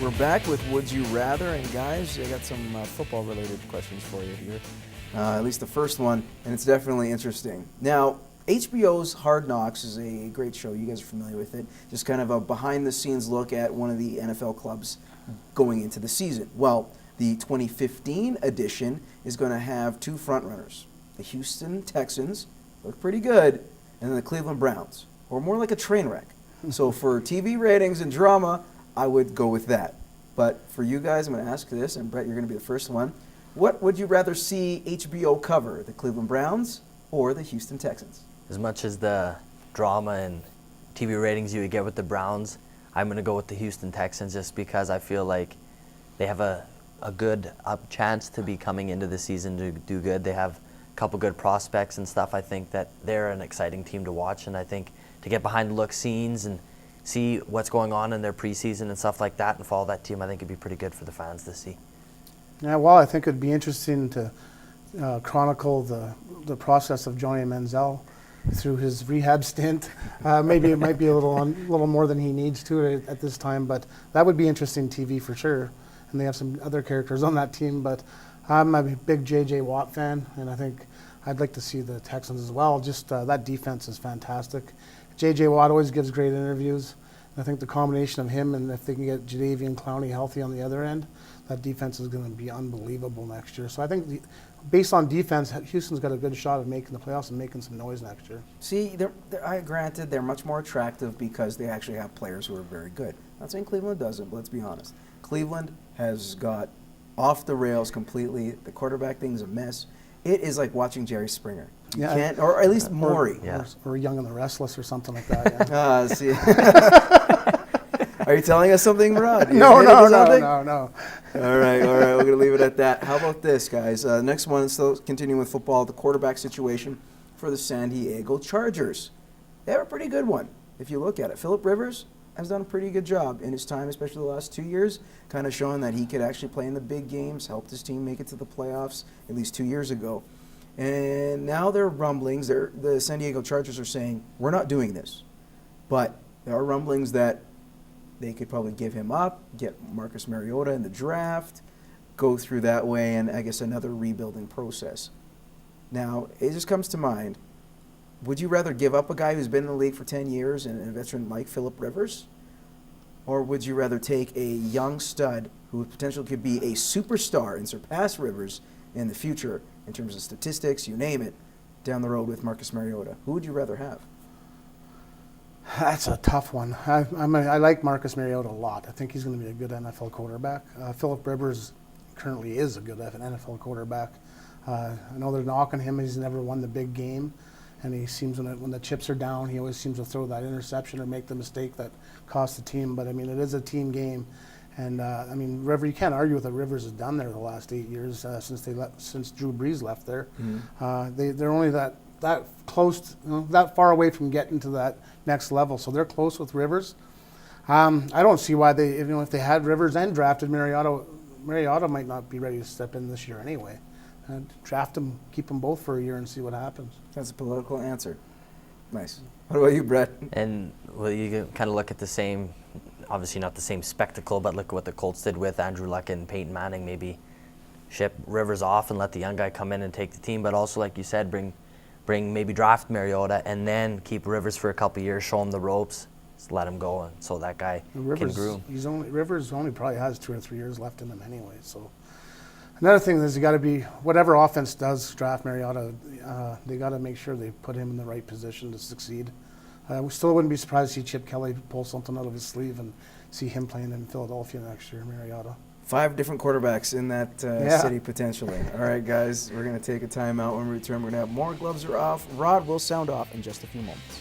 We're back with Would You Rather, and guys, I got some football-related questions for you here. At least the first one, and it's definitely interesting. Now, HBO's Hard Knocks is a great show. You guys are familiar with it. Just kind of a behind-the-scenes look at one of the NFL clubs going into the season. Well, the 2015 edition is going to have two frontrunners. The Houston Texans look pretty good, and then the Cleveland Browns, or more like a train wreck. So for TV ratings and drama, I would go with that. But for you guys, I'm going to ask this, and Brett, you're going to be the first one. What would you rather see HBO cover, the Cleveland Browns or the Houston Texans? As much as the drama and TV ratings you would get with the Browns, I'm going to go with the Houston Texans just because I feel like they have a good chance to be coming into the season to do good. They have a couple good prospects and stuff. I think that they're an exciting team to watch, and I think to get behind the look scenes and see what's going on in their preseason and stuff like that and follow that team, I think it'd be pretty good for the fans to see. Yeah, well, I think it'd be interesting to chronicle the process of Johnny Manziel through his rehab stint. Maybe it might be a little more than he needs to at this time, but that would be interesting TV for sure. And they have some other characters on that team, but I'm a big J.J. Watt fan, and I think I'd like to see the Texans as well. Just that defense is fantastic. J.J. Watt always gives great interviews. I think the combination of him and if they can get Jadeveon Clowney healthy on the other end, that defense is going to be unbelievable next year. So I think based on defense, Houston's got a good shot of making the playoffs and making some noise next year. See, granted, they're much more attractive because they actually have players who are very good. I'm not saying Cleveland doesn't, but let's be honest. Cleveland has got off the rails completely. The quarterback thing is a mess. It is like watching Jerry Springer. You can't, or at least Maury. Or Young and the Restless or something like that. Yeah. See. Are you telling us something, Rod? No. All right. We're going to leave it at that. How about this, guys? Next one, still continuing with football, the quarterback situation for the San Diego Chargers. They have a pretty good one, if you look at it. Phillip Rivers has done a pretty good job in his time, especially the last 2 years, kind of showing that he could actually play in the big games, helped his team make it to the playoffs at least 2 years ago. And now there are rumblings. The San Diego Chargers are saying, we're not doing this. But there are rumblings that they could probably give him up, get Marcus Mariota in the draft, go through that way, and I guess another rebuilding process. Now, it just comes to mind, would you rather give up a guy who's been in the league for 10 years and a veteran like Phillip Rivers? Or would you rather take a young stud who potentially could be a superstar and surpass Rivers in the future in terms of statistics, you name it, down the road with Marcus Mariota? Who would you rather have? That's a tough one. I like Marcus Mariota a lot. I think he's going to be a good NFL quarterback. Phillip Rivers currently is a good NFL quarterback. I know they're knocking him. He's never won the big game. And he seems, when the chips are down, he always seems to throw that interception or make the mistake that costs the team. But, I mean, it is a team game. And, I mean, you can't argue with what Rivers has done there the last 8 years since Drew Brees left there. Mm-hmm. They're only that close, that far away from getting to that next level. So they're close with Rivers. I don't see why if they had Rivers and drafted Mariota might not be ready to step in this year anyway. Draft them, keep them both for a year and see what happens. That's a political answer. Nice. What about you, Brett? And well, you can kind of look at the same, obviously not the same spectacle, but look at what the Colts did with Andrew Luck and Peyton Manning. Maybe ship Rivers off and let the young guy come in and take the team, but also, like you said, maybe draft Mariota and then keep Rivers for a couple of years, show him the ropes, just let him go, and so that guy can groom. Rivers only probably has 2 or 3 years left in him anyway. So another thing is you got to be, whatever offense does draft Mariota, they got to make sure they put him in the right position to succeed. We still wouldn't be surprised to see Chip Kelly pull something out of his sleeve and see him playing in Philadelphia next year, Mariota. 5 different quarterbacks in that city potentially. All right, guys, we're going to take a timeout. When we return, we're going to have more Gloves Are Off. Rod will sound off in just a few moments.